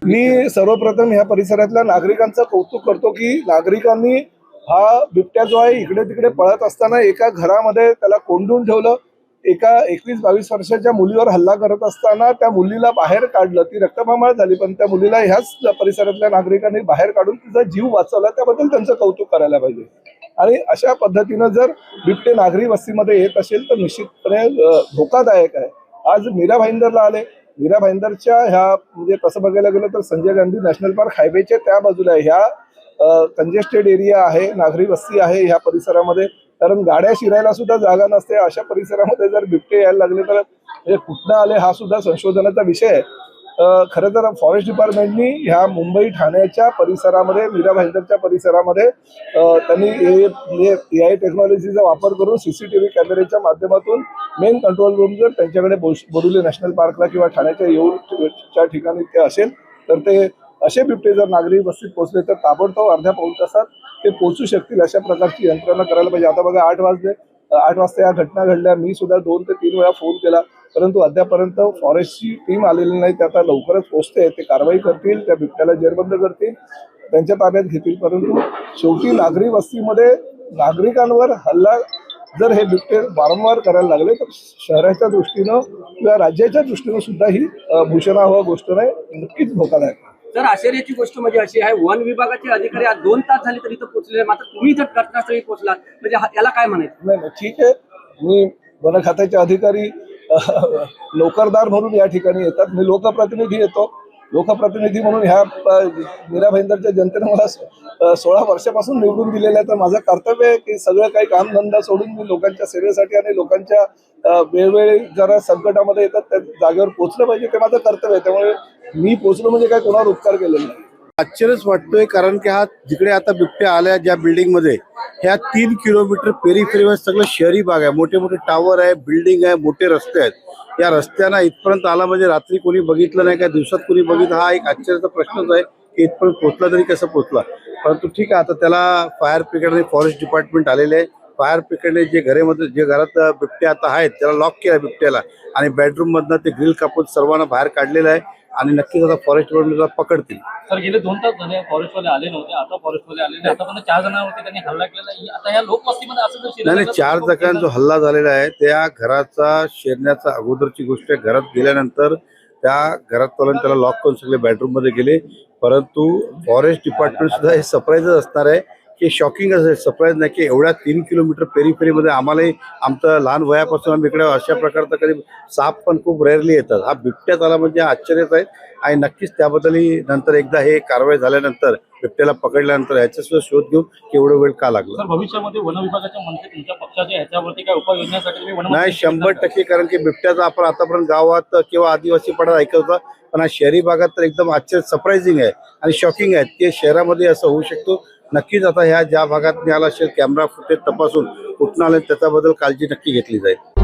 मी सर्वप्रथम ह्या परिसरातल्या नागरिकांचं कौतुक करतो की नागरिकांनी हा बिबट्या जो आहे इकडे तिकडे पळत असताना एका घरामध्ये त्याला कोंडून ठेवलं। एका 21-22 वर्षाच्या मुलीवर हल्ला करत असताना त्या मुलीला बाहेर काढलं। ती रक्तमामाळ झाली, पण त्या मुलीला ह्याच परिसरातल्या नागरिकांनी बाहेर काढून तिचा जीव वाचवला, त्याबद्दल त्यांचं कौतुक करायला पाहिजे। आणि अशा पद्धतीनं जर बिबटे नागरी वस्तीमध्ये येत असेल तर निश्चितपणे धोकादायक आहे। आज मीरा भाईंदरला आले। मीरा भाईंदरच्या ह्या म्हणजे तसं बघायला गेलं तर संजय गांधी नॅशनल पार्क हायवेच्या त्या बाजूला ह्या कंजेस्टेड एरिया आहे, नागरी वस्ती आहे ह्या परिसरामध्ये, कारण गाड्या शिरायला सुद्धा जागा नसते। अशा परिसरामध्ये जर बिबटे यायला लागले तर म्हणजे कुठनं आले हा सुद्धा संशोधनाचा विषय आहे। खरं तर फॉरेस्ट डिपार्टमेंटनी ह्या मुंबई ठाण्याच्या परिसरामध्ये मीरा भाईंदरच्या परिसरामध्ये त्यांनी AI टेक्नॉलॉजीचा वापर करून CCTV कॅमेऱ्याच्या माध्यमातून मेन कंट्रोल रूम जर त्यांच्याकडे बोरिवली नॅशनल पार्कला किंवा ठाण्याच्या येऊरच्या ठिकाणी ते असेल तर ते असे बिबटे जर नागरी वस्तीत पोहोचले तर ताबडतोब अर्ध्या पाऊण तासात ते पोहोचू शकतील, अशा प्रकारची यंत्रणा करायला पाहिजे। आता बघा 8 वाजता या घटना घडल्या। मी सुद्धा 2 ते 3 वेळा फोन केला, परंतु अद्यापर्यंत फॉरेस्टची टीम आलेली नाही। ते आता लवकरच पोहोचते, ते कारवाई करतील, त्या बिबट्याला जेरबंद करतील, त्यांच्या ताब्यात घेतील। परंतु शेवटी नागरी वस्तीमध्ये नागरिकांवर हल्ला जर हे बिबटे वारंवार करायला लागले तर शहराच्या दृष्टीनं किंवा राज्याच्या दृष्टीनं सुद्धा ही भूषणावह गोष्ट नाही, नक्कीच धोकादायक। तर आश्चर्याची गोष्ट म्हणजे अशी आहे, वन विभागाचे अधिकारी आज 2 तास झाले तरी इथं पोहोचलेले, मात्र तुम्ही जर घटनास्थळी पोहोचला म्हणजे याला काय म्हणायचं? नाही, ठीक आहे, मी वन खात्याचे अधिकारी नोकरदार म्हणून या ठिकाणी येतात। मी लोकप्रतिनिधी येतो, लोकप्रतिनिधी म्हणून ह्या मीरा भाईंदरच्या जनतेने मला 16 वर्षापासून निवडून दिलेलं आहे, तर माझं कर्तव्य आहे की सगळं काही कामधंदा सोडून मी लोकांच्या सेवेसाठी आणि लोकांच्या वेळोवेळी जरा संकटामध्ये येतात त्या जागेवर पोहोचलं पाहिजे, ते माझं कर्तव्य आहे। त्यामुळे मी पोहोचलो म्हणजे काय कोणावर उपकार केलेला नाही। आश्चर्यच वाटतोय, कारण की हा जिकडे आता बिबट्या आल्या ज्या बिल्डिंग मध्ये, ह्या 3 किलोमीटर पेरिफेरीवर सगळं शहरी भाग आहे, मोठे मोठे टावर आहे, बिल्डिंग आहे, मोठे रस्ते आहेत। या रस्त्यांना इथपर्यंत आला म्हणजे रात्री कोणी बघितलं नाही, काय दिवसात कोणी बघितलं, हा एक आश्चर्याचा प्रश्नच आहे की इथपर्यंत पोहोचला तरी कसं पोहोचला। परंतु ठीक आहे, आता त्याला फायर ब्रिगेड आणि फॉरेस्ट डिपार्टमेंट आलेले आहे। फायर ब्रिगेडने जे घरात बिबट्या आता आहेत त्याला लॉक केला बिबट्याला, आणि बेडरूम मधनं ते ग्रिल कापून सर्वांना बाहेर काढलेलं आहे, आणि नक्कीच आता फॉरेस्ट डिपार्टमेंटला पकडतील। सर, गेले 2 तास झाले फॉरेस्टवाले आले नव्हते, आता फॉरेस्टवाले आले, आतापर्यंत 4 जणांवरती त्यांनी हल्ला केलेला। आता या लोकवस्तीमध्ये असं जर नाही, 4 जणांचा जो हल्ला झालेला आहे त्या घराचा शिरण्याचा अगोदरची गोष्ट आहे। घरात गेल्यानंतर त्या घरात त्याला लॉक करून सगळे बेडरूम मध्ये गेले, परंतु फॉरेस्ट डिपार्टमेंट सुद्धा हे सरप्राईजच असणार आहे की शॉकिंग असेल, सरप्राईज नाही की एवढ्या 3 किलोमीटर पेरिफेरीमध्ये आम्हालाही आमचं लहान वयापासून आम्ही इकडे अशा प्रकारचा कधी साप पण खूप रेअरली येतात, हा बिबट्यात आला म्हणजे आश्चर्यच आहे। आणि नक्कीच त्याबद्दलही नंतर एकदा हे कारवाई झाल्यानंतर बिबट्याला पकडल्यानंतर ह्याचा सुद्धा शोध घेऊ की एवढा वेळ का लागला। सर, भविष्यामध्ये वन विभागाच्या मंत्री तुमच्या पक्षाच्या ह्याच्यावरती काय उपाययोजनासाठी तुम्ही नाही, 100%, कारण की बिबट्याचा आपण आतापर्यंत गावात किंवा आदिवासी पडात ऐकत होता, पण आज शहरी भागात तर एकदम आश्चर्य सरप्राइझिंग आहे आणि शॉकिंग आहे की शहरामध्ये असं होऊ शकतो। नक्कीच आता ह्या ज्या भागात मिळाला असेल कॅमेरा फुटेज तपासून कुठून आले त्याच्याबद्दल काळजी नक्की घेतली जाईल।